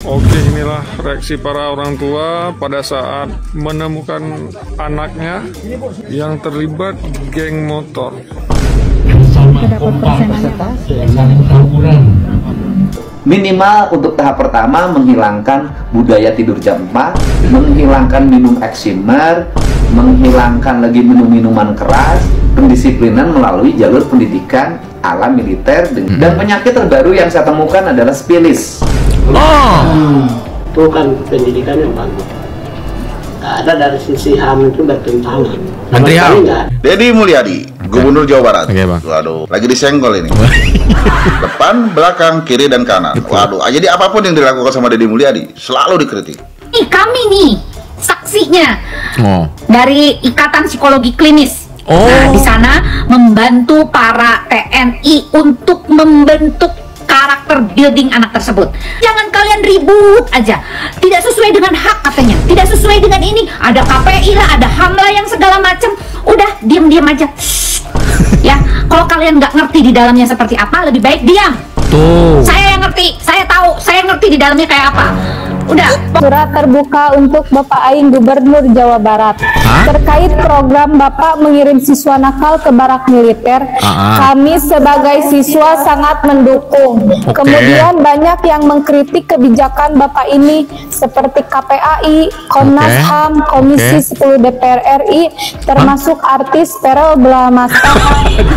Oke, inilah reaksi para orang tua pada saat menemukan anaknya yang terlibat geng motor. Minimal untuk tahap pertama menghilangkan budaya tidur jam 4, menghilangkan minum eksimer, menghilangkan lagi minum-minuman keras, pendisiplinan melalui jalur pendidikan ala militer, dan penyakit terbaru yang saya temukan adalah spilis. Itu kan pendidikan yang bagus. Ada dari sisi HAM itu bertentangan. Menteri HAM. Deddy Mulyadi, Gubernur Jawa Barat. Oke, Bang. Waduh, lagi disenggol ini. Depan, belakang, kiri, dan kanan. Waduh, jadi apapun yang dilakukan sama Deddy Mulyadi selalu dikritik. Kami nih saksinya dari Ikatan Psikologi Klinis. Nah, di sana membantu para TNI untuk membentuk karakter building anak tersebut. Jangan kalian ribut aja. Tidak sesuai dengan hak katanya. Tidak sesuai dengan ini. Ada KPI lah, ada HAM lah yang segala macam. Udah diam-diam aja. Ya, kalau kalian nggak ngerti di dalamnya seperti apa, lebih baik diam. Tuh. Saya yang ngerti, saya tahu, saya ngerti di dalamnya kayak apa. Udah. Surat terbuka untuk Bapak Aing Gubernur Jawa Barat terkait program Bapak mengirim siswa nakal ke barak militer. Kami sebagai siswa sangat mendukung. Kemudian banyak yang mengkritik kebijakan Bapak ini seperti KPAI, Komnas HAM, Komisi 10 DPR RI, termasuk artis Verrel Blamasta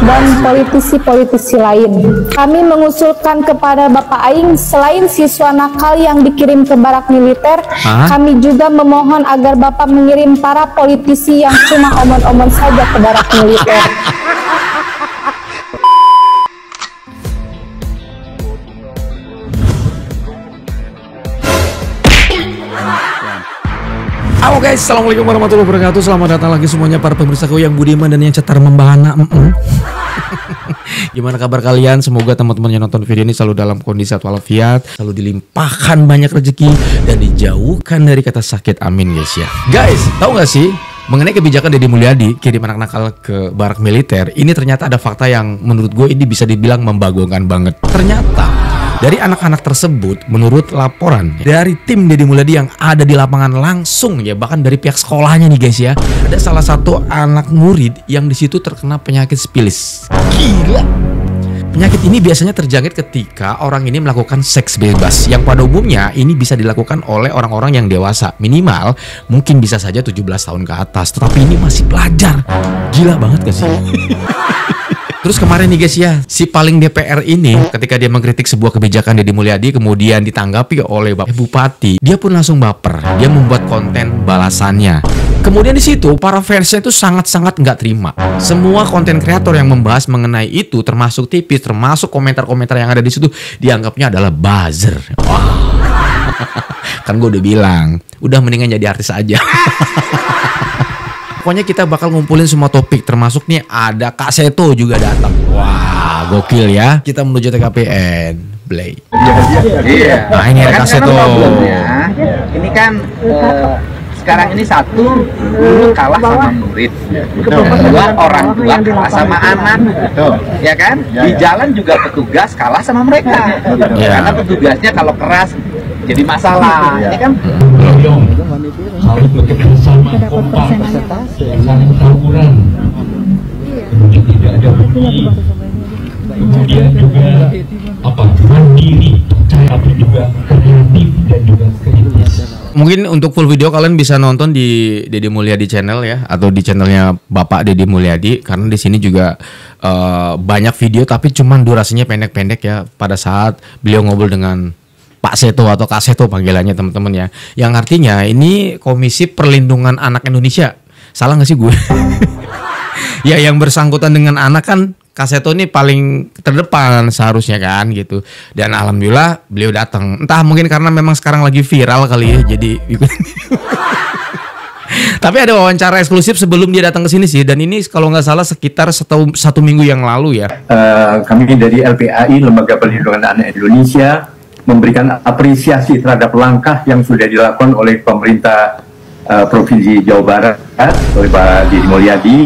dan politisi-politisi lain. Kami mengusulkan kepada Bapak Aing, selain siswa nakal yang dikirim ke barak militer, kami juga memohon agar Bapak mengirim para politisi yang cuma omong-omong saja ke barak militer. Halo guys, assalamualaikum warahmatullahi wabarakatuh. Selamat datang lagi semuanya para pemirsaku yang budiman dan yang cetar membahana. Gimana kabar kalian? Semoga teman-teman yang nonton video ini selalu dalam kondisi walafiat, selalu dilimpahkan banyak rezeki dan dijauhkan dari kata sakit. Amin guys ya. Guys, tahu gak sih mengenai kebijakan Deddy Mulyadi kirim anak nakal ke barak militer? Ini ternyata ada fakta yang menurut gue ini bisa dibilang membagongkan banget. Ternyata dari anak-anak tersebut, menurut laporan dari tim Deddy Mulyadi yang ada di lapangan langsung ya, bahkan dari pihak sekolahnya nih guys ya, ada salah satu anak murid yang di situ terkena penyakit spilis. Gila. Penyakit ini biasanya terjangkit ketika orang ini melakukan seks bebas, yang pada umumnya ini bisa dilakukan oleh orang-orang yang dewasa, minimal mungkin bisa saja 17 tahun ke atas, tetapi ini masih pelajar. Gila banget gak sih? Terus kemarin nih guys ya, si paling DPR ini ketika dia mengkritik sebuah kebijakan Deddy Mulyadi kemudian ditanggapi oleh Bapak Bupati, dia pun langsung baper. Dia membuat konten balasannya. Kemudian di situ para fansnya itu sangat-sangat nggak terima. Semua konten kreator yang membahas mengenai itu, termasuk TV, termasuk komentar-komentar yang ada di situ, dianggapnya adalah buzzer. Wah. Kan gue udah bilang, udah mendingan jadi artis aja. Pokoknya kita bakal ngumpulin semua topik, termasuk nih ada Kak Seto juga datang. Wah, gokil ya. Kita menuju TKPN. Play. Iya. Nah, ini ada Kak Seto. Ini kan sekarang ini satu guru kalah sama murid, kedua orang tua kalah sama anak, ya kan? Di jalan juga petugas kalah sama mereka, karena petugasnya kalau keras jadi masalah, ya kan? Harus bekerja sama, kompak, saling tawuran. Kemudian tidak ada bukti. Kemudian juga mandiri, tapi juga kreatif dan juga kritis. Mungkin untuk full video kalian bisa nonton di Deddy Mulyadi channel ya, atau di channelnya Bapak Deddy Mulyadi, karena di sini juga banyak video tapi cuman durasinya pendek-pendek ya, pada saat beliau ngobrol dengan Pak Seto atau Kak Seto panggilannya teman-teman ya, yang artinya ini Komisi Perlindungan Anak Indonesia. Salah nggak sih gue? Ya, yang bersangkutan dengan anak kan Kak Seto ini paling terdepan seharusnya kan gitu. Dan alhamdulillah beliau datang. Entah mungkin karena memang sekarang lagi viral kali ya, jadi tapi ada wawancara eksklusif sebelum dia datang ke sini sih, dan ini kalau nggak salah sekitar satu minggu yang lalu ya. Kami dari LPAI, Lembaga Perlindungan Anak Indonesia, memberikan apresiasi terhadap langkah yang sudah dilakukan oleh pemerintah Provinsi Jawa Barat oleh Pak Deddy Mulyadi.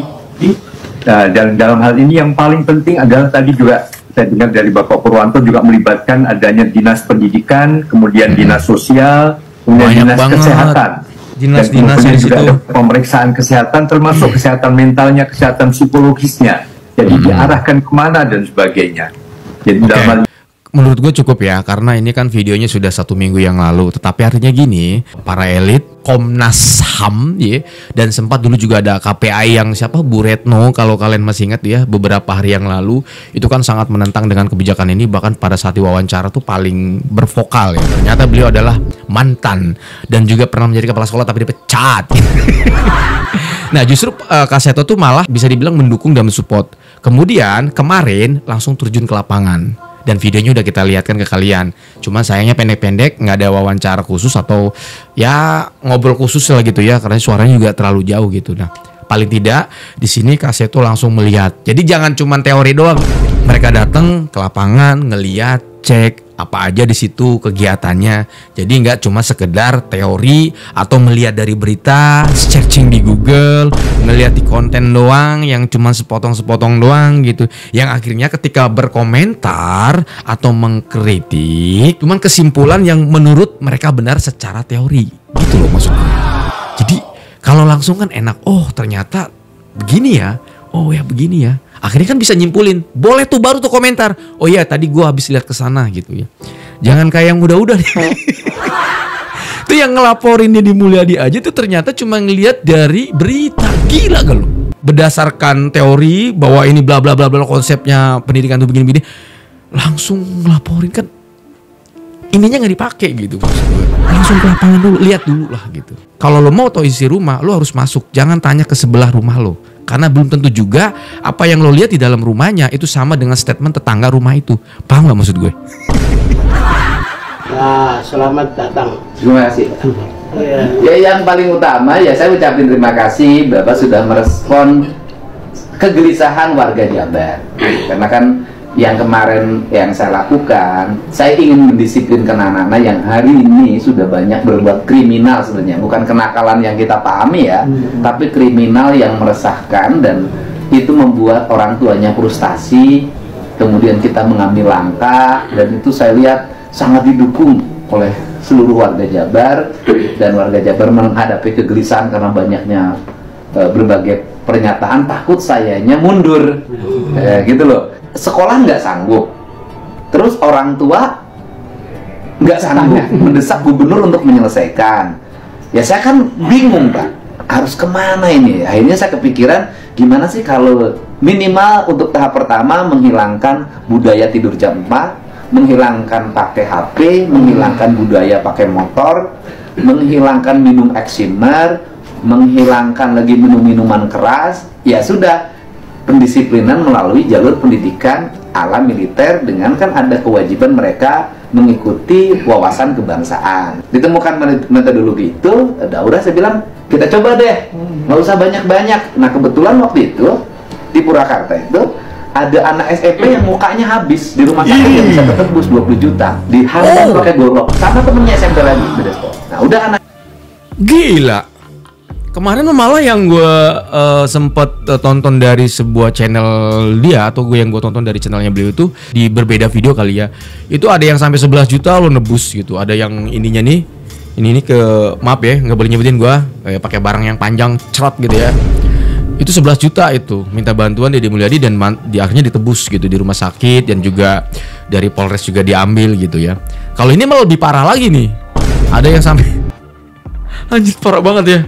Dan dalam hal ini yang paling penting adalah tadi juga saya dengar dari Bapak Purwanto juga melibatkan adanya dinas pendidikan, kemudian dinas sosial, kemudian dinas kesehatan. Dinas-dinas dan di juga situ. ada pemeriksaan kesehatan, termasuk kesehatan mentalnya, kesehatan psikologisnya. Jadi diarahkan kemana dan sebagainya. Jadi dalam hal menurut gue cukup ya, karena ini kan videonya sudah 1 minggu yang lalu. Tetapi artinya gini, para elit Komnas HAM ya, dan sempat dulu juga ada KPI yang siapa, Bu Retno, kalau kalian masih ingat ya, beberapa hari yang lalu itu kan sangat menentang dengan kebijakan ini. Bahkan pada saat diwawancara tuh paling bervokal ya. Ternyata beliau adalah mantan dan juga pernah menjadi kepala sekolah tapi dipecat. Nah justru Kak Seto tuh malah bisa dibilang mendukung dan mensupport. Kemudian kemarin langsung terjun ke lapangan. Dan videonya udah kita lihatkan ke kalian. Cuman sayangnya pendek-pendek, nggak ada wawancara khusus atau ya ngobrol khusus lah gitu ya, karena suaranya juga terlalu jauh gitu. Nah, paling tidak di sini Kak Seto langsung melihat. Jadi jangan cuman teori doang. Mereka datang ke lapangan, ngeliat, cek apa aja di situ kegiatannya. Jadi nggak cuma sekedar teori atau melihat dari berita, searching di Google, ngelihat di konten doang yang cuma sepotong-sepotong doang gitu. Yang akhirnya ketika berkomentar atau mengkritik, cuman kesimpulan yang menurut mereka benar secara teori. Gitu loh maksudnya. Jadi kalau langsung kan enak. Oh ternyata begini ya. Oh ya begini ya. Akhirnya kan bisa nyimpulin. Boleh tuh baru tuh komentar. Oh iya tadi gua habis lihat ke sana gitu ya. Jangan kayak yang udah-udah nih. Itu yang ngelaporin Deddy Mulyadi aja tuh ternyata cuma ngelihat dari berita. Gila gak lo? Berdasarkan teori bahwa ini bla bla bla bla konsepnya pendidikan tuh begini-begini, langsung ngelaporin kan. Ininya nggak dipakai gitu. Langsung ke lapangan dulu, lihat dulu lah gitu. Kalau lo mau tahu isi rumah, lo harus masuk. Jangan tanya ke sebelah rumah lo. Karena belum tentu juga apa yang lo lihat di dalam rumahnya itu sama dengan statement tetangga rumah itu. Paham gak maksud gue? Nah, selamat datang. Terima kasih. Ya yang paling utama ya saya ucapin terima kasih Bapak sudah merespon kegelisahan warga Jabar. Karena kan yang kemarin yang saya lakukan, saya ingin mendisiplinkan anak-anak yang hari ini sudah banyak berbuat kriminal sebenarnya, bukan kenakalan yang kita pahami ya, tapi kriminal yang meresahkan dan itu membuat orang tuanya frustasi. Kemudian kita mengambil langkah dan itu saya lihat sangat didukung oleh seluruh warga Jabar, dan warga Jabar menghadapi kegelisahan karena banyaknya berbagai pernyataan takut sayanya mundur, gitu loh. Sekolah nggak sanggup, terus orang tua nggak sanggup mendesak gubernur untuk menyelesaikan. Ya saya kan bingung Pak, harus kemana ini? Akhirnya saya kepikiran gimana sih kalau minimal untuk tahap pertama menghilangkan budaya tidur jam 4, menghilangkan pakai HP, menghilangkan budaya pakai motor, menghilangkan minum eksimer, menghilangkan lagi minum-minuman keras. Ya sudah, pendisiplinan melalui jalur pendidikan ala militer dengan kan ada kewajiban mereka mengikuti wawasan kebangsaan. Ditemukan metodologi itu, udah saya bilang kita coba deh, nggak usah banyak-banyak. Nah kebetulan waktu itu di Purwakarta itu ada anak SEP yang mukanya habis di rumah sakit yang bisa ketebus 20 juta dihantam pakai golok sama temennya SMP lagi beda sekolah. Nah udah anak gila. Kemarin malah yang gue sempet tonton dari sebuah channel dia, atau yang gue tonton dari channelnya beliau itu di berbeda video kali ya. Itu ada yang sampai 11 juta lo nebus gitu. Ada yang ininya nih, ini ke maaf ya nggak boleh nyebutin gue, pakai barang yang panjang cerot gitu ya. Itu 11 juta itu minta bantuan Deddy Mulyadi dan di akhirnya ditebus gitu di rumah sakit, dan juga dari Polres juga diambil gitu ya. Kalau ini malah lebih parah lagi nih. Ada yang sampai anjir parah banget ya.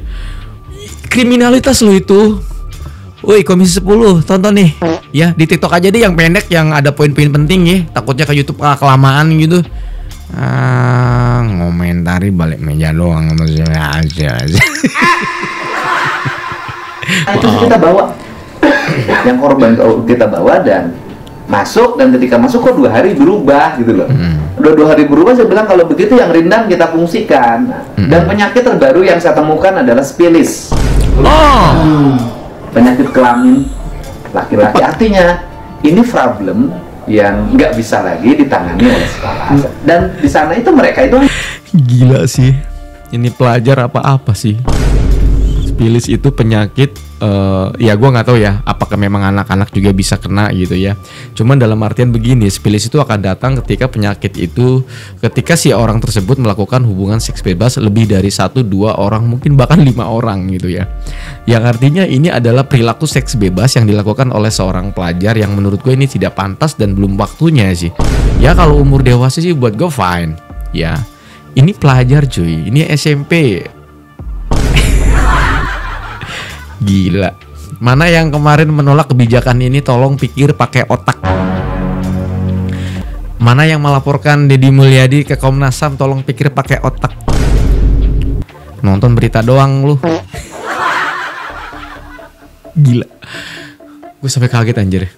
Kriminalitas lo itu. Woi Komisi 10 tonton nih ya, di TikTok aja deh yang pendek yang ada poin-poin penting ya. Takutnya ke YouTube kelamaan gitu. Ngomentari balik meja doang aja. Itu kita bawa yang korban kita bawa dan masuk, dan ketika masuk kok 2 hari berubah gitu loh. Udah 2 hari berubah, saya bilang kalau begitu yang rindang kita fungsikan. Dan penyakit terbaru yang saya temukan adalah spilis. Penyakit kelamin laki-laki. Artinya ini problem yang nggak bisa lagi ditangani oleh sekolah. Dan di sana itu mereka itu gila sih. Ini pelajar apa sih? Spilis itu penyakit ya gue nggak tahu ya apakah memang anak-anak juga bisa kena gitu ya. Cuman dalam artian begini, sipilis itu akan datang ketika ketika si orang tersebut melakukan hubungan seks bebas lebih dari 1-2 orang, mungkin bahkan 5 orang gitu ya. Yang artinya ini adalah perilaku seks bebas yang dilakukan oleh seorang pelajar yang menurut gue ini tidak pantas dan belum waktunya sih. Ya kalau umur dewasa sih buat gue fine ya. Ini pelajar cuy, ini SMP. Gila. Mana yang kemarin menolak kebijakan ini tolong pikir pakai otak. Mana yang melaporkan Deddy Mulyadi ke Komnas HAM tolong pikir pakai otak. Nonton berita doang lu. Gila. Gue sampai kaget anjir.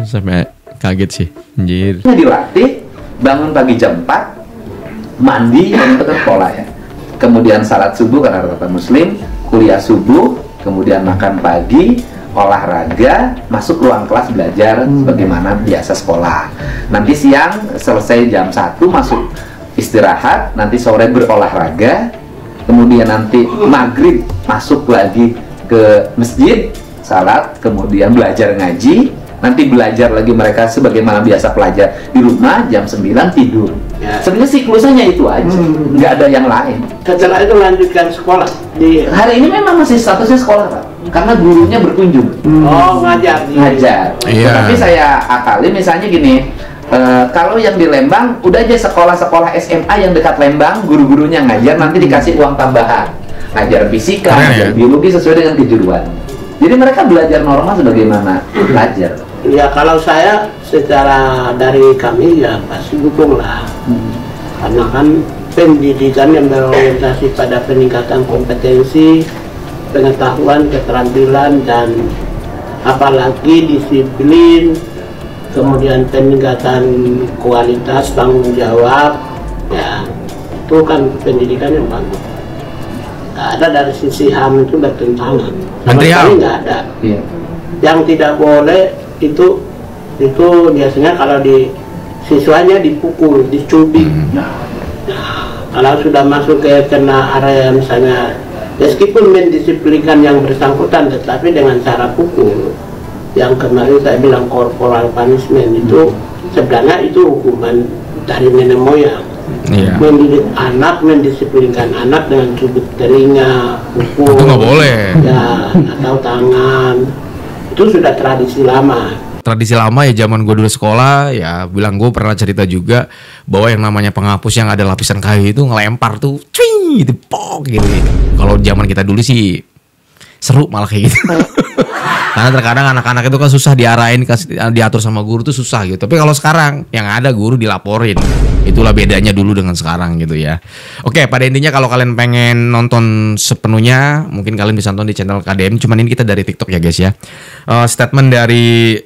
Sampai kaget sih anjir. Dilatih bangun pagi jam 4, mandi dan ke sekolah ya. Kemudian salat subuh karena rata-rata muslim, kuliah subuh, kemudian makan pagi, olahraga, masuk ruang kelas belajar bagaimana biasa sekolah. Nanti siang selesai jam 1 masuk istirahat, nanti sore berolahraga, kemudian nanti maghrib masuk lagi ke masjid, salat, kemudian belajar ngaji, nanti belajar lagi mereka sebagaimana biasa pelajar di rumah, jam 9 tidur. Ya. Sebenarnya siklusnya itu aja, nggak ada yang lain. Setelah itu lanjutkan sekolah. Hari ini memang masih statusnya sekolah, Pak, karena gurunya berkunjung. Oh, ngajar. Iya. Tapi saya akali misalnya gini, kalau yang di Lembang udah aja sekolah-sekolah SMA yang dekat Lembang, guru-gurunya ngajar, nanti dikasih uang tambahan, ngajar fisika, ngajar biologi sesuai dengan kejuruan. Jadi mereka belajar normal sebagaimana belajar. Ya kalau saya secara dari kami ya pasti dukung lah. Karena kan pendidikan yang berorientasi pada peningkatan kompetensi, pengetahuan, keterampilan, dan apalagi disiplin, kemudian peningkatan kualitas tanggung jawab, ya itu kan pendidikan yang bagus. Nggak ada dari sisi HAM itu bertentangan. Sama sekali nggak ada. Iya. Yang tidak boleh itu biasanya kalau di siswanya dipukul, dicubit. Nah, kalau sudah masuk ke kena area misalnya, meskipun mendisiplinkan yang bersangkutan, tetapi dengan cara pukul, yang kemarin saya bilang corporal punishment itu sebenarnya itu hukuman dari nenek moyang. Mendidik anak, mendisiplinkan anak dengan cubit telinga, pukul, itu nggak boleh ya, atau tangan, itu sudah tradisi lama. Tradisi lama ya, zaman gue dulu sekolah ya, bilang gue pernah cerita juga bahwa yang namanya penghapus yang ada lapisan kayu itu ngelempar tuh, cuy, gitu, pok gitu. Kalau zaman kita dulu sih seru malah kayak gitu. Karena terkadang anak-anak itu kan susah diarahin, diatur sama guru tuh susah gitu. Tapi kalau sekarang yang ada guru dilaporin. Itulah bedanya dulu dengan sekarang gitu ya. Oke, pada intinya kalau kalian pengen nonton sepenuhnya, mungkin kalian bisa nonton di channel KDM. Cuman ini kita dari TikTok ya guys ya. Statement dari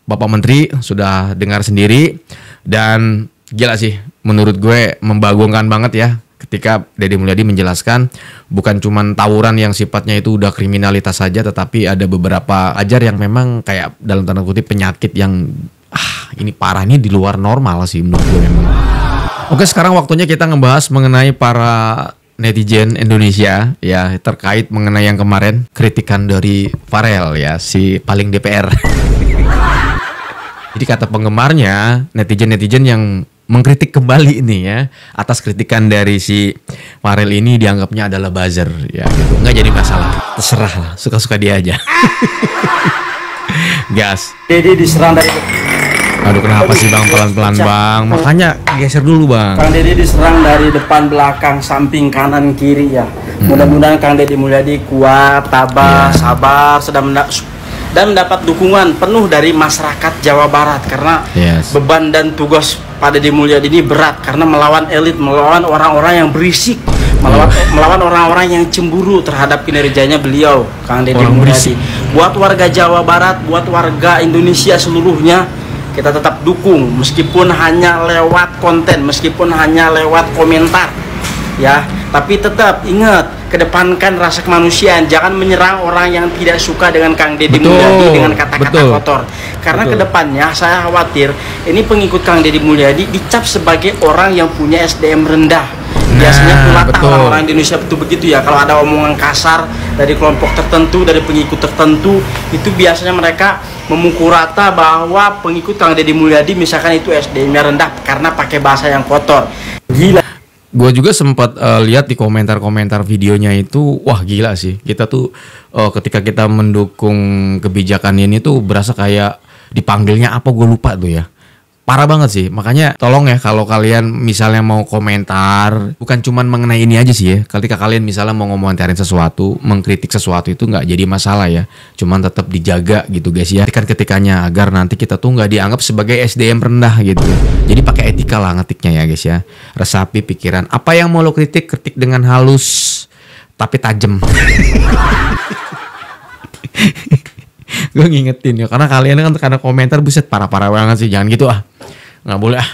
Bapak Menteri sudah dengar sendiri. Dan gila sih, menurut gue membagongkan banget ya. Ketika Deddy Mulyadi menjelaskan bukan cuman tawuran yang sifatnya itu udah kriminalitas saja, tetapi ada beberapa ajar yang memang kayak dalam tanda kutip penyakit yang ini parahnya di luar normal sih menurut gue memang. Oke, sekarang waktunya kita ngebahas mengenai para netizen Indonesia ya, terkait mengenai yang kemarin kritikan dari Farel ya, si paling DPR. Jadi kata penggemarnya, netizen-netizen yang mengkritik kembali ini ya atas kritikan dari si Farel ini dianggapnya adalah buzzer ya gitu. Nggak jadi masalah, terserah lah, suka-suka dia aja. Gas. Deddy diserang dari, aduh kenapa sih bang, pelan-pelan bang, makanya geser dulu bang. Kang Deddy diserang dari depan, belakang, samping, kanan, kiri ya. Mudah-mudahan Kang Deddy Mulyadi kuat, tabah, sabar, dan mendapat dukungan penuh dari masyarakat Jawa Barat, karena beban dan tugas pada Deddy Mulyadi ini berat karena melawan elit, melawan orang-orang yang berisik, melawan orang-orang yang cemburu terhadap kinerjanya beliau, Kang Deddy Mulyadi. Buat warga Jawa Barat, buat warga Indonesia seluruhnya, kita tetap dukung meskipun hanya lewat konten, meskipun hanya lewat komentar ya, tapi tetap ingat, kedepankan rasa kemanusiaan, jangan menyerang orang yang tidak suka dengan Kang Deddy Mulyadi dengan kata-kata kotor. Karena kedepannya saya khawatir ini pengikut Kang Deddy Mulyadi dicap sebagai orang yang punya SDM rendah, biasanya pun orang-orang Indonesia betul begitu ya. Kalau ada omongan kasar dari kelompok tertentu, dari pengikut tertentu, itu biasanya mereka memukul rata bahwa pengikut Kang Deddy Mulyadi misalkan itu SDM-nya rendah karena pakai bahasa yang kotor. Gila. Gue juga sempat lihat di komentar-komentar videonya itu, wah gila sih. Kita tuh ketika kita mendukung kebijakan ini tuh berasa kayak dipanggilnya apa, gue lupa tuh ya. Parah banget sih. Makanya tolong ya kalau kalian misalnya mau komentar, bukan cuman mengenai ini aja sih ya. Ketika kalian misalnya mau ngomentarin sesuatu, mengkritik sesuatu itu nggak jadi masalah ya. Cuman tetap dijaga gitu guys ya. Ketikanya agar nanti kita tuh nggak dianggap sebagai SDM rendah gitu. Jadi pakai etika lah ngetiknya ya guys ya. Resapi pikiran. Apa yang mau lo kritik dengan halus tapi tajam. Gue ngingetin ya, karena kalian kan karena komentar buset parah-parah banget sih, jangan gitu ah, nggak boleh ah.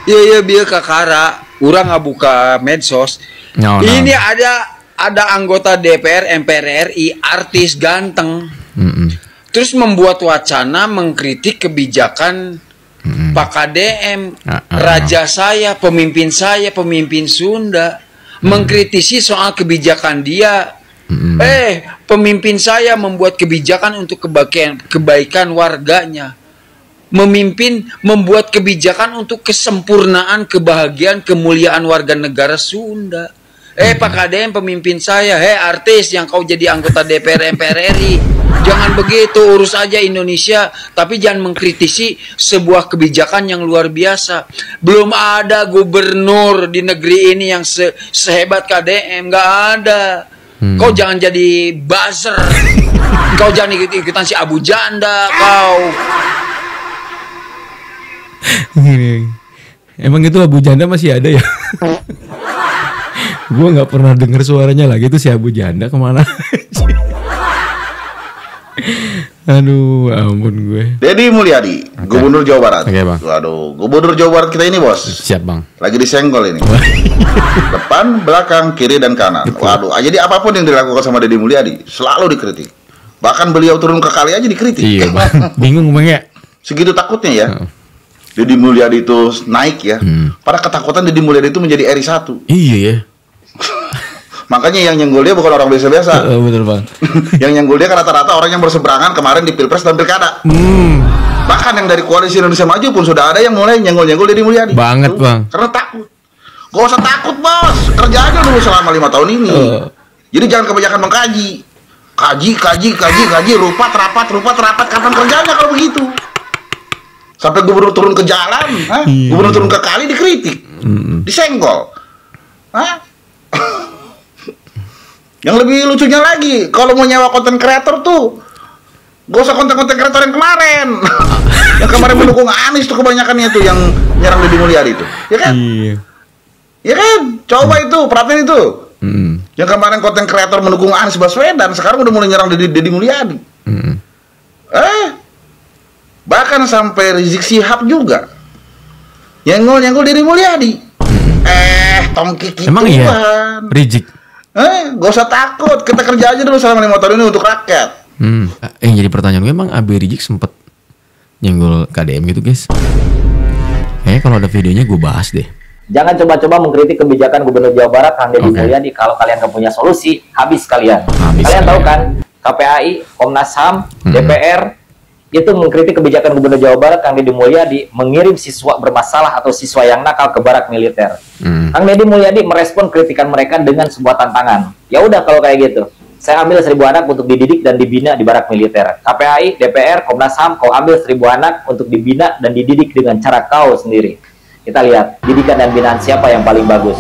Iya biar kakara, orang nggak buka medsos. Ini ada anggota DPR MPR RI, artis ganteng, terus membuat wacana mengkritik kebijakan Pak KDM, raja saya, pemimpin Sunda. Mengkritisi soal kebijakan dia. Pemimpin saya membuat kebijakan untuk kebaikan warganya. Membuat kebijakan untuk kesempurnaan, kebahagiaan, kemuliaan warga negara Sunda. Pak KDM pemimpin saya, artis yang kau jadi anggota DPR MPR RI. Jangan begitu, urus aja Indonesia, tapi jangan mengkritisi sebuah kebijakan yang luar biasa. Belum ada gubernur di negeri ini yang sehebat KDM, nggak ada. Kau jangan jadi buzzer, kau jangan ikut-ikutan si Abu Janda, kau. Emang itu Abu Janda masih ada ya? Gue nggak pernah denger suaranya lagi tuh si Abu Janda kemana? Aduh, ampun gue. Deddy Mulyadi, Gubernur Jawa Barat. Bang. Waduh, Gubernur Jawa Barat kita ini bos. Siap bang. Lagi disenggol ini. Depan, belakang, kiri dan kanan. Waduh, jadi apapun yang dilakukan sama Deddy Mulyadi selalu dikritik. Bahkan beliau turun ke kali aja dikritik. Iya bang. Bingung bang ya. Segitu takutnya ya. Deddy Mulyadi itu naik ya. Pada ketakutan Deddy Mulyadi itu menjadi RI 1. Iya ya. Makanya yang nyenggol dia bukan orang biasa-biasa. Betul bang. Yang nyenggol dia kan rata-rata orang yang berseberangan kemarin di Pilpres dan Pilkada. Bahkan yang dari Koalisi Indonesia Maju pun sudah ada yang mulai nyenggol-nyenggol Deddy Mulyadi. Banget bang. Karena takut. Gak usah takut bos. Kerja aja dulu selama 5 tahun ini. Jadi jangan kebanyakan mengkaji. Kaji. Rapat. Kapan kerjanya kalau begitu? Sampai gubernur turun ke jalan, gubernur turun ke kali dikritik, disenggol. Yang lebih lucunya lagi, kalau mau nyewa konten kreator tuh, gak usah konten-konten kreator yang kemarin. Yang kemarin mendukung Anies tuh kebanyakannya tuh yang nyerang Deddy Mulyadi itu, ya kan? Iya kan? Coba itu, perhatiin itu. Yang kemarin konten kreator mendukung Anies Baswedan, sekarang udah mulai nyerang Deddy Mulyadi. Bahkan sampai Rizik Syihab juga nyenggol Deddy Mulyadi. Tongki kituan. Emang iya? Rizik? Gak usah takut, kita kerja aja dulu selama 5 tahun ini untuk rakyat. Yang jadi pertanyaan gue, emang Abi Rizik sempet nyenggol KDM gitu guys? Kalau ada videonya gue bahas deh. Jangan coba-coba mengkritik kebijakan Gubernur Jawa Barat Kang Deddy Mulyadi. Kalau kalian gak punya solusi, habis kalian. Kalian tahu kan, KPAI, Komnas HAM, DPR itu mengkritik kebijakan Gubernur Jawa Barat Kang Deddy Mulyadi mengirim siswa bermasalah atau siswa yang nakal ke barak militer. Kang Deddy Mulyadi merespon kritikan mereka dengan sebuah tantangan. Ya udah kalau kayak gitu, saya ambil 1000 anak untuk dididik dan dibina di barak militer. KPAI, DPR, Komnas HAM, kau ambil 1000 anak untuk dibina dan dididik dengan cara kau sendiri. Kita lihat didikan dan binaan siapa yang paling bagus.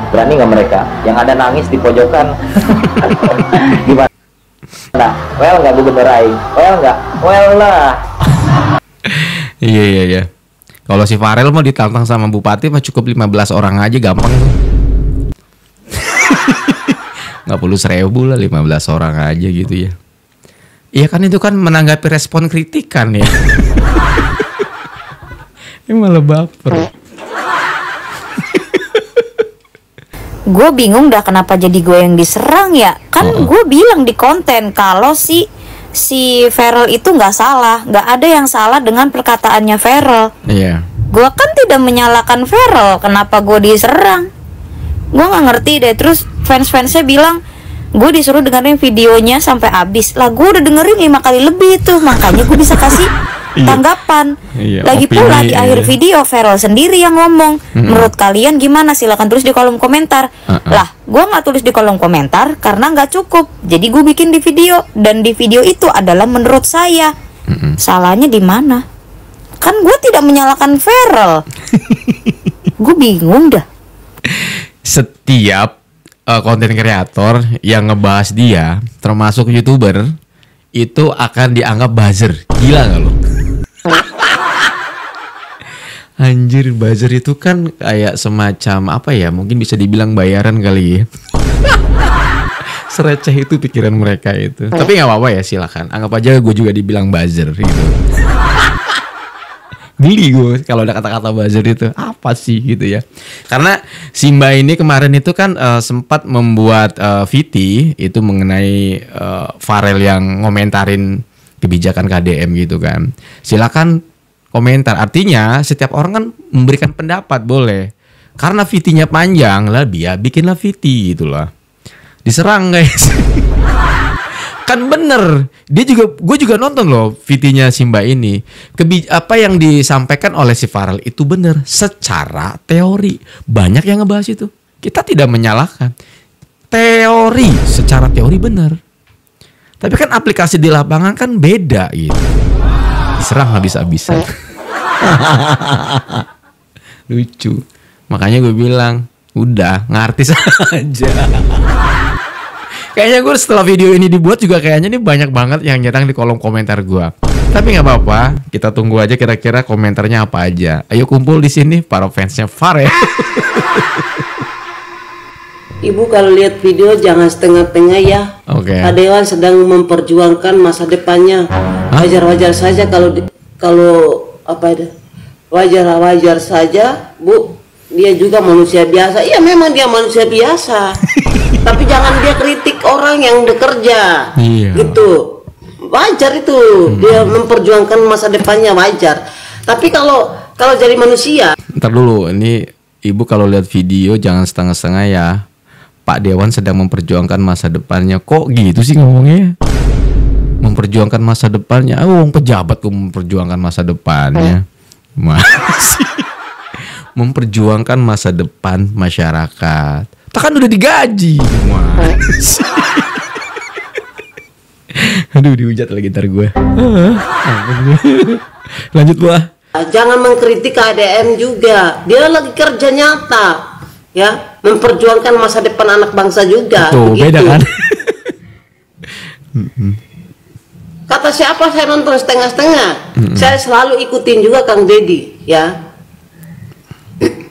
Berani nggak mereka? Yang ada nangis di pojokan. Gimana? Nah, well nggak Gubernur Aing? Well nggak? Well lah. Iya. Kalau si Farel mau ditantang sama Bupati mah cukup 15 orang aja gampang tuh. Nggak perlu 1000 lah, 15 orang aja gitu ya. Iya kan itu kan menanggapi respon kritikan ya. Ini malah baper. Gue bingung dah kenapa jadi gue yang diserang ya. Kan gue bilang di konten kalau si si Feral itu nggak salah, nggak ada yang salah dengan perkataannya Feral. Iya. Gue kan tidak menyalahkan Feral, kenapa gue diserang? Gue nggak ngerti deh. Terus fans-fansnya bilang gue disuruh dengerin videonya sampai habis. Lah gue udah dengerin 5 kali lebih tuh, makanya gue bisa kasih tanggapan. Lagi pula di akhir video Feral sendiri yang ngomong. Menurut kalian gimana? Silakan tulis di kolom komentar. Lah gue nggak tulis di kolom komentar karena nggak cukup. Jadi gue bikin di video, dan di video itu adalah menurut saya. Salahnya di mana? Kan gue tidak menyalahkan Feral. Gue bingung dah. Setiap konten kreator yang ngebahas dia, termasuk YouTuber, itu akan dianggap buzzer. Gila gak lo? Anjir, buzzer itu kan kayak semacam apa ya, mungkin bisa dibilang bayaran kali ya. Sereceh itu pikiran mereka itu. Tapi gak apa-apa ya, silakan. Anggap aja gue juga dibilang buzzer gitu. Geli gue kalau ada kata-kata buzzer itu, apa sih gitu ya. Karena Simba ini kemarin itu kan sempat membuat VT itu mengenai Farel yang ngomentarin kebijakan KDM gitu kan. Silakan komentar, artinya setiap orang kan memberikan pendapat boleh. Karena VT-nya panjang lah, dia bikinlah VT gitu lah. Diserang guys. Kan bener, gue juga nonton loh VT-nya Simba ini. Apa yang disampaikan oleh si Farel itu bener secara teori. Banyak yang ngebahas itu. Kita tidak menyalahkan. Teori, secara teori bener. Tapi kan aplikasi di lapangan kan beda gitu. Diserang habis-habisan. Lucu. Makanya gue bilang, udah ngartis aja. Kayaknya gue setelah video ini dibuat juga kayaknya ini banyak banget yang nyerang di kolom komentar gue. Tapi nggak apa-apa, kita tunggu aja kira-kira komentarnya apa aja. Ayo kumpul di sini para fansnya Farel. Ibu kalau lihat video jangan setengah-tengah ya. Oke. Pak Dewan sedang memperjuangkan masa depannya. Wajar-wajar saja kalau apa itu? Wajar saja, Bu. Dia juga manusia biasa. Iya memang dia manusia biasa. Tapi jangan dia kritik orang yang bekerja. Iya. Gitu. Wajar itu. Dia memperjuangkan masa depannya, wajar. Tapi kalau jadi manusia. Ntar dulu, ini Ibu kalau lihat video jangan setengah-setengah ya. Pak Dewan sedang memperjuangkan masa depannya. Kok gitu sih ngomongnya? Memperjuangkan masa depannya. Oh, pejabat kok memperjuangkan masa depannya. Masih memperjuangkan masa depan masyarakat. Kan udah digaji. Aduh, dihujat lagi ntar gue. Lanjut, Wah. Jangan mengkritik KDM juga. Dia lagi kerja nyata, ya, memperjuangkan masa depan anak bangsa juga. Tuh, beda kan? Kata siapa saya nonton setengah-setengah? Saya selalu ikutin juga Kang Deddy, ya.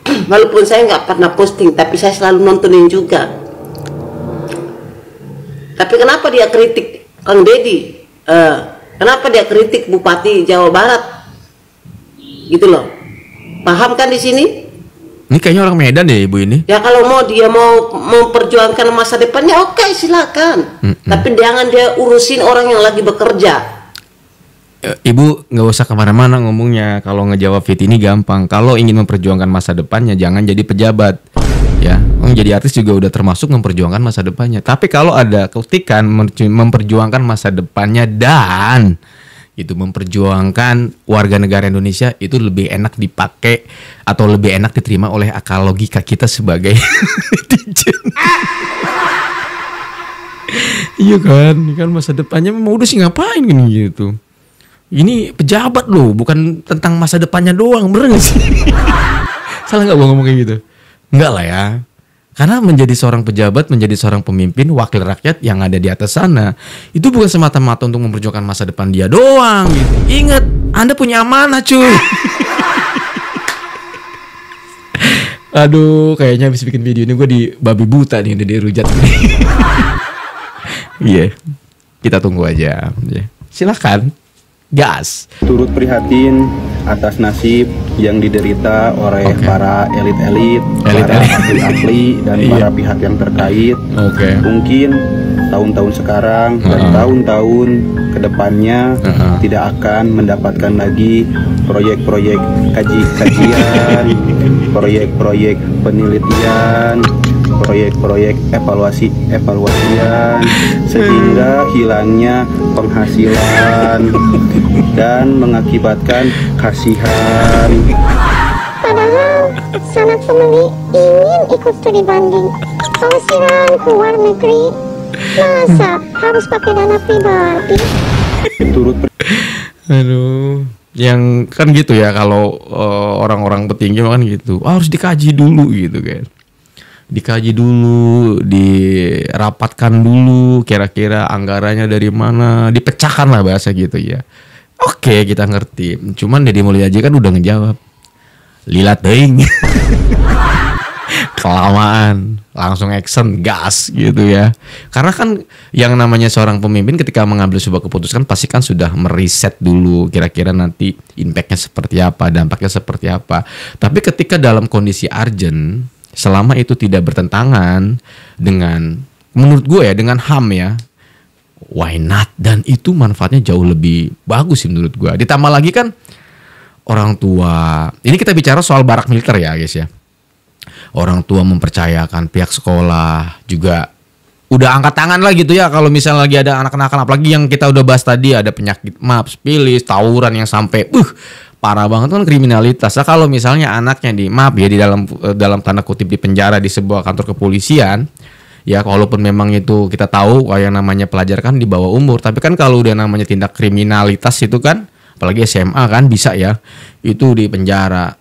Walaupun saya nggak pernah posting, tapi saya selalu nontonin juga. Tapi kenapa dia kritik Kang Deddy? Kenapa dia kritik Bupati Jawa Barat? Gitu loh. Paham kan di sini? Ini kayaknya orang Medan deh Ibu ini. Ya kalau dia mau memperjuangkan masa depannya, oke, silakan. Tapi jangan dia urusin orang yang lagi bekerja. Ibu nggak usah kemana-mana ngomongnya. Kalau ngejawab fit ini gampang. Kalau ingin memperjuangkan masa depannya, jangan jadi pejabat. Ya, jadi artis juga udah termasuk memperjuangkan masa depannya. Tapi kalau ada ketikan memperjuangkan masa depannya dan itu memperjuangkan warga negara Indonesia, itu lebih enak dipakai atau lebih enak diterima oleh akal logika kita sebagai netizen. Iya kan masa depannya mau udah sih ngapain gini gitu. Ini pejabat loh, bukan tentang masa depannya doang, bener gak sih? Salah gak gue ngomong kayak gitu? Enggak lah ya. Karena menjadi seorang pejabat, menjadi seorang pemimpin, wakil rakyat yang ada di atas sana, itu bukan semata-mata untuk memperjuangkan masa depan dia doang gitu. Ingat, Anda punya amanah cuy. Aduh, kayaknya habis bikin video ini gue di babi buta nih, udah dirujat nih. Iya, kita tunggu aja. Silakan. Gas. Turut prihatin atas nasib yang diderita oleh para elit-elit, para ahli-ahli dan para pihak yang terkait. Mungkin tahun-tahun sekarang dan tahun-tahun kedepannya tidak akan mendapatkan lagi proyek-proyek kajian, proyek-proyek penelitian, proyek-proyek evaluasian, sehingga hilangnya penghasilan dan mengakibatkan kasihan. Padahal sanak pembeli ingin ikut studi banding. Penghasilan keluar negeri, masa harus pakai dana pribadi? Aduh, yang kan gitu ya kalau orang-orang petinggi kan gitu, harus dikaji dulu gitu kan. Dikaji dulu, dirapatkan dulu, kira-kira anggarannya dari mana, dipecahkan lah bahasa gitu ya. Oke, kita ngerti. Cuman Deddy Mulyadi kan udah ngejawab, lilat deing. Kelamaan, langsung action, gas gitu ya. Karena kan yang namanya seorang pemimpin ketika mengambil sebuah keputusan pasti kan sudah meriset dulu kira-kira nanti impactnya seperti apa, dampaknya seperti apa. Tapi ketika dalam kondisi urgent, selama itu tidak bertentangan dengan, menurut gue ya, dengan HAM ya, why not? Dan itu manfaatnya jauh lebih bagus sih menurut gue. Ditambah lagi kan orang tua, ini kita bicara soal barak militer ya guys ya. Orang tua mempercayakan, pihak sekolah juga udah angkat tangan lah gitu ya. Kalau misalnya lagi ada anak-anak, apalagi yang kita udah bahas tadi, ada penyakit MAB, spilis, tawuran yang sampai parah banget kan kriminalitas. Nah, kalau misalnya anaknya di MAB ya, di dalam tanda kutip di penjara di sebuah kantor kepolisian, ya walaupun memang itu kita tahu yang namanya pelajar kan di bawah umur, tapi kan kalau udah namanya tindak kriminalitas itu kan, apalagi SMA kan bisa ya, itu di penjara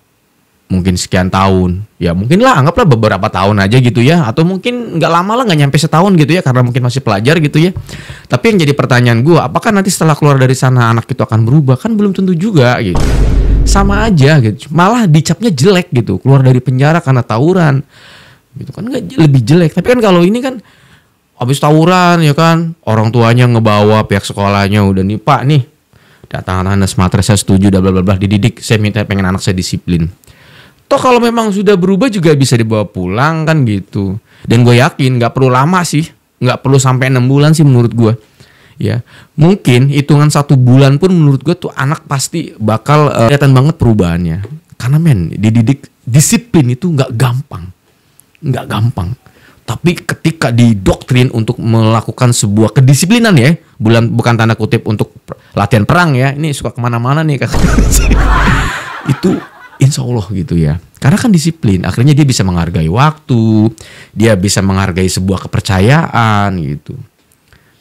mungkin sekian tahun, ya mungkin lah anggaplah beberapa tahun aja gitu ya, atau mungkin nggak lama lah, nggak nyampe setahun gitu ya, karena mungkin masih pelajar gitu ya. Tapi yang jadi pertanyaan gue, apakah nanti setelah keluar dari sana anak itu akan berubah? Kan belum tentu juga gitu, sama aja gitu, malah dicapnya jelek gitu, keluar dari penjara karena tawuran gitu kan, nggak lebih jelek. Tapi kan kalau ini kan habis tawuran ya kan, orang tuanya ngebawa, pihak sekolahnya udah nih Pak nih, datang anak sematra, saya setuju, bla bla bla, dididik, saya minta, pengen anak saya disiplin. Toh kalau memang sudah berubah juga bisa dibawa pulang kan gitu. Dan gue yakin gak perlu lama sih, gak perlu sampai 6 bulan sih menurut gue. Ya, mungkin hitungan 1 bulan pun menurut gue tuh anak pasti bakal kelihatan banget perubahannya. Karena men, dididik disiplin itu gak gampang. Gak gampang. Tapi ketika didoktrin untuk melakukan sebuah kedisiplinan ya, bukan tanda kutip untuk latihan perang ya, ini suka kemana-mana nih itu insya Allah gitu ya. Karena kan disiplin, akhirnya dia bisa menghargai waktu, dia bisa menghargai sebuah kepercayaan gitu.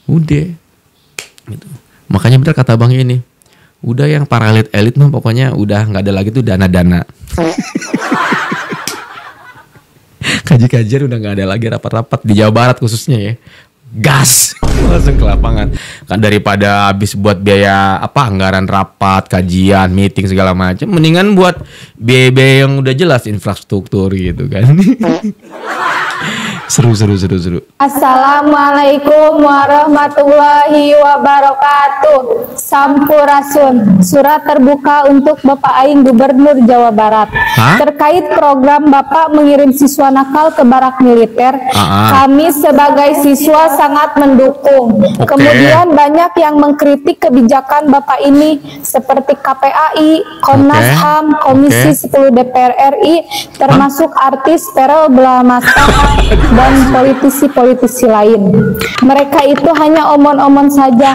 Udah gitu. Makanya bener kata Bang ini, udah yang para elit mah pokoknya udah nggak ada lagi tuh dana-dana. Kaji-kajian udah nggak ada lagi, rapat-rapat di Jawa Barat khususnya ya. Gas langsung ke lapangan kan, daripada habis buat biaya anggaran rapat, kajian, meeting segala macam, mendingan buat biaya yang udah jelas, infrastruktur gitu kan. Seru. Assalamualaikum warahmatullahi wabarakatuh. Sampurasun. Surat terbuka untuk Bapak Aing Gubernur Jawa Barat. Terkait program Bapak mengirim siswa nakal ke barak militer, kami sebagai siswa sangat mendukung. Kemudian banyak yang mengkritik kebijakan Bapak ini seperti KPAI, Komnas HAM, Komisi 10 DPR RI, termasuk artis Verrel Blamasta dan politisi-politisi lain. Mereka itu hanya omon-omon saja.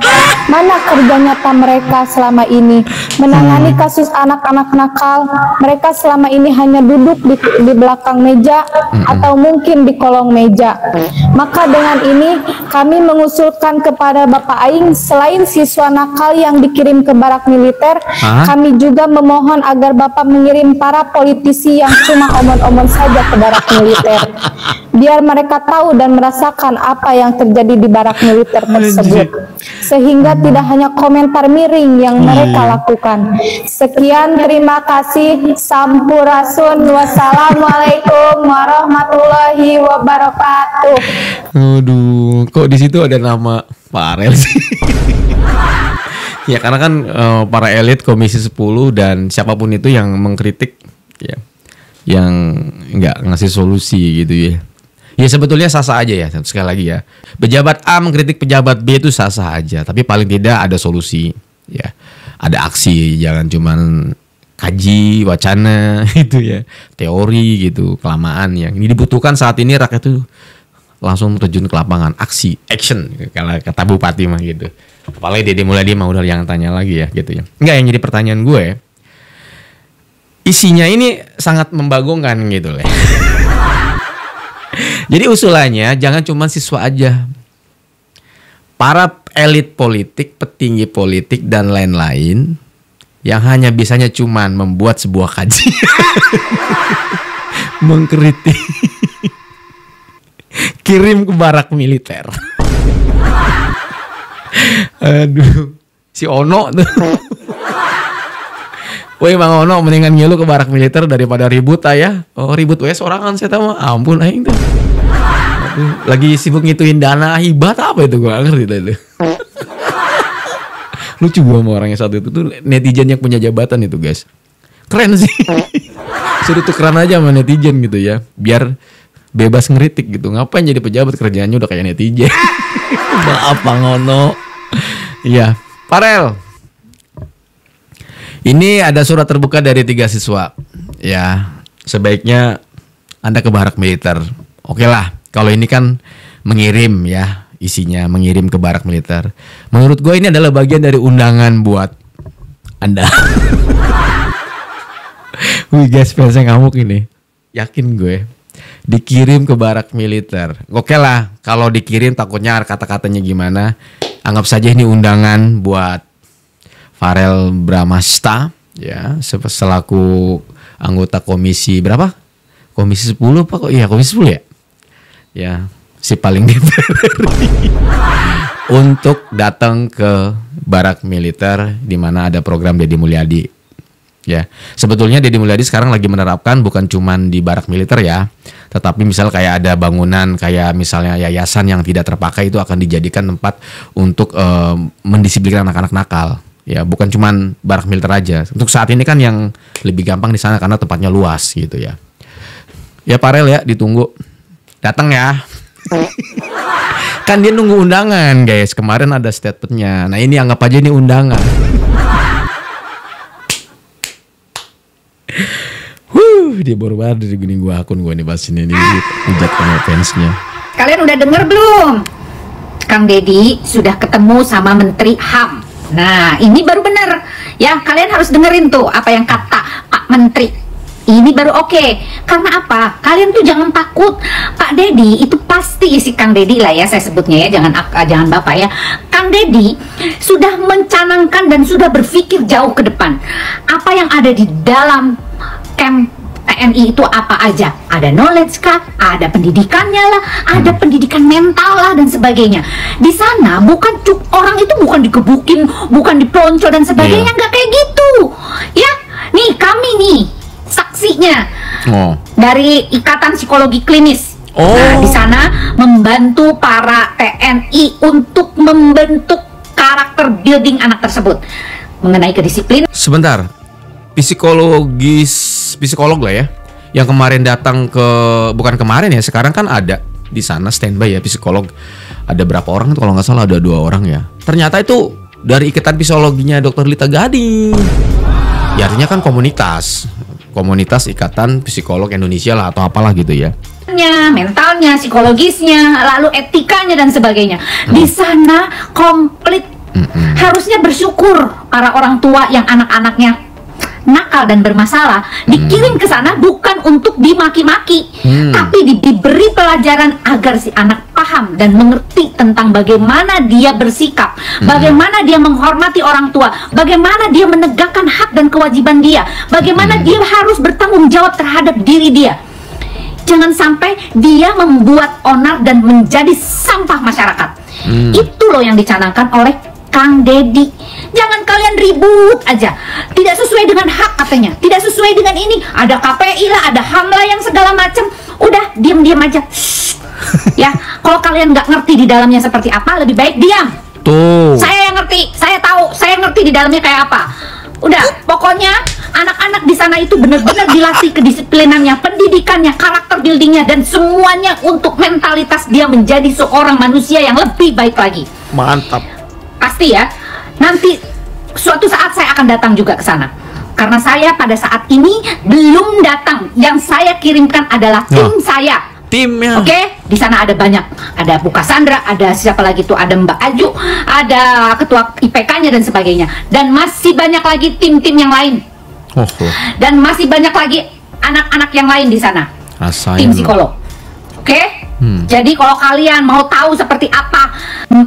Mana kerja nyata mereka selama ini? Menangani kasus anak-anak nakal, mereka selama ini hanya duduk di belakang meja atau mungkin di kolong meja. Maka dengan ini kami mengusulkan kepada Bapak Aing, selain siswa nakal yang dikirim ke barak militer, kami juga memohon agar Bapak mengirim para politisi yang cuma omon-omon saja ke barak militer, biar mereka tahu dan merasakan apa yang terjadi di barak militer tersebut, sehingga tidak hanya komentar miring yang mereka lakukan. Sekian, terima kasih. Sampurasun. Wassalamualaikum warahmatullahi wabarakatuh. Aduh, kok di situ ada nama Pak Arel sih? Ya karena kan para elit Komisi 10 dan siapapun itu yang mengkritik ya, yang nggak ngasih solusi gitu ya. Ya sebetulnya sah-sah aja ya, sekali lagi ya. Pejabat A mengkritik pejabat B itu sah-sah aja, tapi paling tidak ada solusi ya. Ada aksi, jangan cuman kaji, wacana itu ya, teori gitu, kelamaan ya. Ini dibutuhkan saat ini rakyat tuh langsung terjun ke lapangan, aksi, action kalau kata Bupati mah gitu. Apalagi Deddy Mulyadi mah udah yang tanya lagi ya gitu ya. Enggak, yang jadi pertanyaan gue, isinya ini sangat membagongkan gitu loh. Jadi usulannya jangan cuma siswa aja. Para elit politik, petinggi politik dan lain-lain yang hanya bisanya cuman membuat sebuah kajian, mengkritik, kirim ke barak militer. Aduh, si Ono tuh. Woi Bang Ono, mendingan ngilu ke barak militer daripada ribut ya. Oh ribut we sorangan saya tahu. Ampun aing tuh. Aduh, lagi sibuk ngituin dana hibah apa itu, gua ngerti itu. Lucu gua sama orangnya satu itu tuh, netizen yang punya jabatan itu guys. Keren sih. Suruh tukeran aja sama netizen gitu ya, biar bebas ngeritik gitu. Ngapain jadi pejabat, kerjaannya udah kayak netizen. Maaf Bang Ono. Iya, Farel. Ini ada surat terbuka dari 3 siswa. Ya, sebaiknya Anda ke barak militer. Oke lah, kalau ini kan mengirim ya, isinya mengirim ke barak militer. Menurut gue ini adalah bagian dari undangan buat Anda. Wih guys, fansnya ngamuk ini. Yakin gue. Dikirim ke barak militer. Oke lah, kalau dikirim takutnya kata-katanya gimana. Anggap saja ini undangan buat Farel Bramasta ya, selaku anggota komisi berapa? Komisi 10 Pak kok? Iya, komisi 10 ya? Ya, si paling DPR untuk datang ke barak militer di mana ada program Deddy Mulyadi. Ya, sebetulnya Deddy Mulyadi sekarang lagi menerapkan bukan cuman di barak militer ya, tetapi misal kayak ada bangunan kayak misalnya yayasan yang tidak terpakai itu akan dijadikan tempat untuk mendisiplinkan anak-anak nakal. Ya, bukan cuman barak militer aja. Untuk saat ini kan yang lebih gampang di sana karena tempatnya luas gitu ya. Ya Farel ya, ditunggu. Datang ya. Kan dia nunggu undangan guys. Kemarin ada statementnya. Nah ini anggap aja ini undangan. Dia baru banget dari gini gua akun gua nih bahas ini hujat sama fansnya. Kalian udah denger belum? Kang Deddy sudah ketemu sama Menteri HAM. Nah, ini baru bener ya, kalian harus dengerin tuh apa yang kata Pak Menteri. Ini baru oke. Karena apa? Kalian tuh jangan takut. Pak Deddy itu pasti isi Kang Deddy lah ya, saya sebutnya ya, jangan Bapak ya. Kang Deddy sudah mencanangkan dan sudah berpikir jauh ke depan. Apa yang ada di dalam camp TNI itu apa aja? Ada knowledge kah? Ada pendidikannya lah, ada pendidikan mental lah dan sebagainya. Di sana bukan orang itu bukan dikebukin, bukan dipelonco dan sebagainya, nggak kayak gitu. Ya, nih kami nih saksinya dari Ikatan Psikologi Klinis. Nah, di sana membantu para TNI untuk membentuk karakter building anak tersebut mengenai kedisiplinan. Sebentar. Psikolog lah ya, yang kemarin datang ke, bukan kemarin ya, sekarang kan ada di sana standby ya psikolog. Ada berapa orang tuh, kalau nggak salah ada 2 orang ya. Ternyata itu dari Ikatan Psikologinya Dr. Lita Gading. Ya artinya kan komunitas Ikatan Psikolog Indonesia lah atau apalah gitu ya. Mentalnya, psikologisnya, lalu etikanya dan sebagainya. Di sana komplit. Harusnya bersyukur para orang tua yang anak-anaknya nakal dan bermasalah dikirim ke sana bukan untuk dimaki-maki, tapi diberi pelajaran agar si anak paham dan mengerti tentang bagaimana dia bersikap, bagaimana dia menghormati orang tua, bagaimana dia menegakkan hak dan kewajiban dia, bagaimana dia harus bertanggung jawab terhadap diri dia. Jangan sampai dia membuat onar dan menjadi sampah masyarakat. Itu loh yang dicanangkan oleh Kang Deddy. Jangan kalian ribut aja. Tidak sesuai dengan hak katanya, tidak sesuai dengan ini. Ada KPI lah, ada HAM lah yang segala macam. Udah diam-diam aja. Ya, kalau kalian nggak ngerti di dalamnya seperti apa, lebih baik diam. Tuh. Saya yang ngerti, saya tahu, saya ngerti di dalamnya kayak apa. Udah, pokoknya anak-anak di sana itu benar-benar dilatih kedisiplinannya, pendidikannya, karakter buildingnya, dan semuanya untuk mentalitas dia menjadi seorang manusia yang lebih baik lagi. Mantap. Pasti ya. Nanti suatu saat saya akan datang juga ke sana. Karena saya pada saat ini belum datang. Yang saya kirimkan adalah tim saya. Timnya. Oke, di sana ada banyak. Ada Bu Cassandra, ada siapa lagi tuh? Ada Mbak Aju, ada ketua IPK-nya dan sebagainya. Dan masih banyak lagi tim-tim yang lain. Dan masih banyak lagi anak-anak yang lain di sana. Tim psikolog. Oke? Jadi kalau kalian mau tahu seperti apa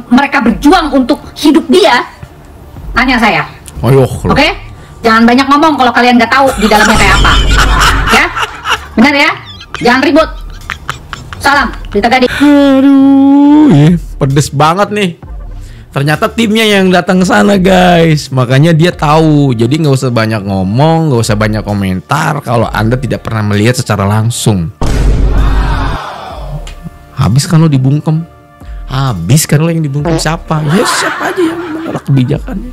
mereka berjuang untuk hidup dia, tanya saya. Oke? Jangan banyak ngomong kalau kalian nggak tahu di dalamnya kayak apa. Ya? Benar ya? Jangan ribut. Salam, Berita Gading. Aduh, pedes banget nih. Ternyata timnya yang datang ke sana, guys. Makanya dia tahu. Jadi nggak usah banyak ngomong, nggak usah banyak komentar kalau Anda tidak pernah melihat secara langsung. Habis kalau dibungkem. Habis kalau yang dibungkem siapa? Ya siapa aja yang menolak kebijakannya.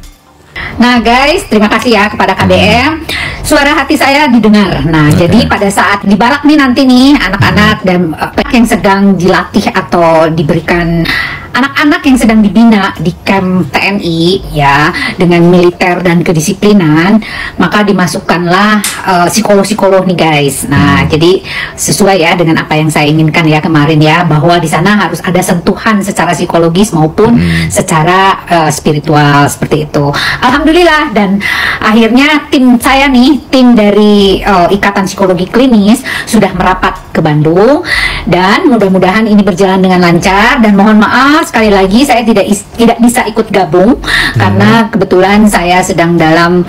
Nah guys, terima kasih ya kepada KDM. Suara hati saya didengar. Nah, jadi pada saat di barak nih nanti nih anak-anak dan yang sedang dilatih atau diberikan anak-anak yang sedang dibina di camp TNI ya dengan militer dan kedisiplinan, maka dimasukkanlah psikolog-psikolog nih guys. Nah, jadi sesuai ya dengan apa yang saya inginkan ya kemarin ya, bahwa di sana harus ada sentuhan secara psikologis maupun secara spiritual seperti itu. Alhamdulillah, dan akhirnya tim saya nih, tim dari Ikatan Psikologi Klinis sudah merapat ke Bandung, dan mudah-mudahan ini berjalan dengan lancar. Dan mohon maaf sekali lagi saya tidak bisa ikut gabung karena kebetulan saya sedang dalam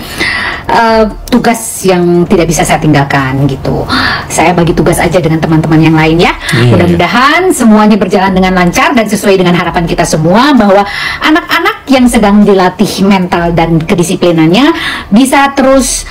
tugas yang tidak bisa saya tinggalkan gitu. Saya bagi tugas aja dengan teman-teman yang lain ya. Mudah-mudahan semuanya berjalan dengan lancar dan sesuai dengan harapan kita semua, bahwa anak-anak yang sedang dilatih mental dan kedisiplinannya bisa terus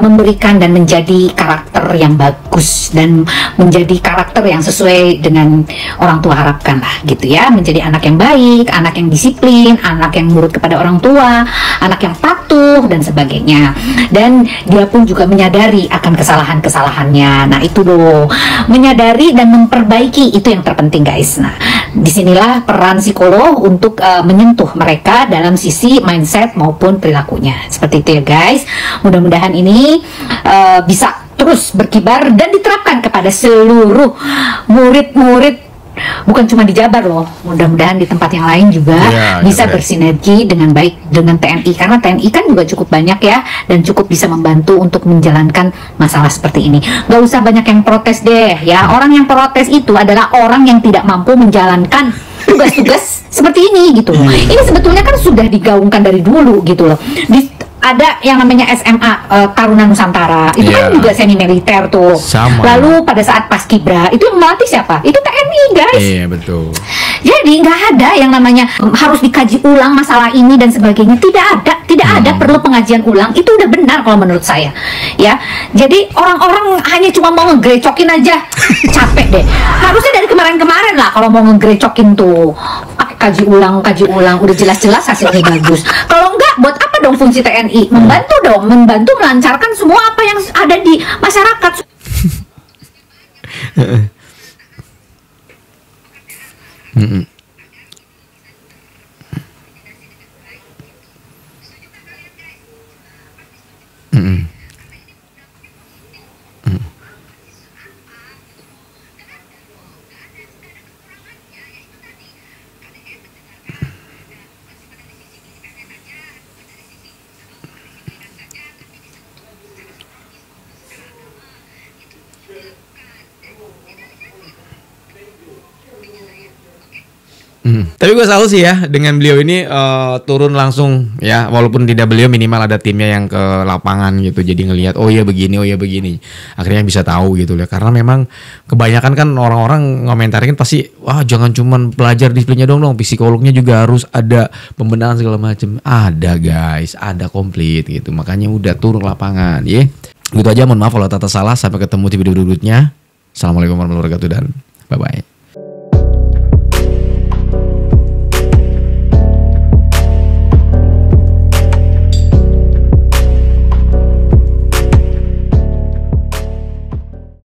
memberikan dan menjadi karakter yang bagus dan menjadi karakter yang sesuai dengan orang tua harapkan lah gitu ya, menjadi anak yang baik, anak yang disiplin, anak yang nurut kepada orang tua, anak yang patuh dan sebagainya. Dan dia pun juga menyadari akan kesalahan-kesalahannya. Nah itu loh, menyadari dan memperbaiki, itu yang terpenting guys. Nah disinilah peran psikolog untuk menyentuh mereka dalam sisi mindset maupun perilakunya, seperti itu ya guys. Mudah-mudahan ini bisa terus berkibar dan diterapkan kepada seluruh murid-murid, bukan cuma di Jabar loh, mudah-mudahan di tempat yang lain juga bisa bersinergi dengan baik dengan TNI, karena TNI kan juga cukup banyak ya dan cukup bisa membantu untuk menjalankan masalah seperti ini. Gak usah banyak yang protes deh ya, orang yang protes itu adalah orang yang tidak mampu menjalankan tugas-tugas seperti ini gitu loh. Ini sebetulnya kan sudah digaungkan dari dulu gitu loh. Ada yang namanya SMA Taruna Nusantara, itu kan juga semi militer tuh. Lalu pada saat Paskibra itu yang melatih siapa? Itu TNI guys. Iya betul. Jadi nggak ada yang namanya harus dikaji ulang masalah ini dan sebagainya. Tidak ada perlu pengajian ulang. Itu udah benar kalau menurut saya. Ya, jadi orang-orang hanya cuma mau ngegrecokin aja, capek deh. Harusnya dari kemarin-kemarin lah kalau mau ngegrecokin tuh, kaji ulang, udah jelas-jelas hasilnya bagus. Kalau enggak, buat apa dong fungsi TNI? Membantu dong, membantu melancarkan semua apa yang ada di masyarakat. Tapi gue salut sih ya dengan beliau ini turun langsung ya, walaupun tidak beliau, minimal ada timnya yang ke lapangan gitu, jadi ngelihat oh iya begini, akhirnya bisa tahu gitu ya. Karena memang kebanyakan kan orang-orang ngomentarin pasti wah jangan cuman belajar disiplinnya dong, psikolognya juga harus ada pembenahan segala macam. Ada guys, ada komplit gitu, makanya udah turun lapangan ya. Gitu aja, mohon maaf kalau tata salah. Sampai ketemu di video berikutnya. Assalamualaikum warahmatullahi wabarakatuh dan bye bye.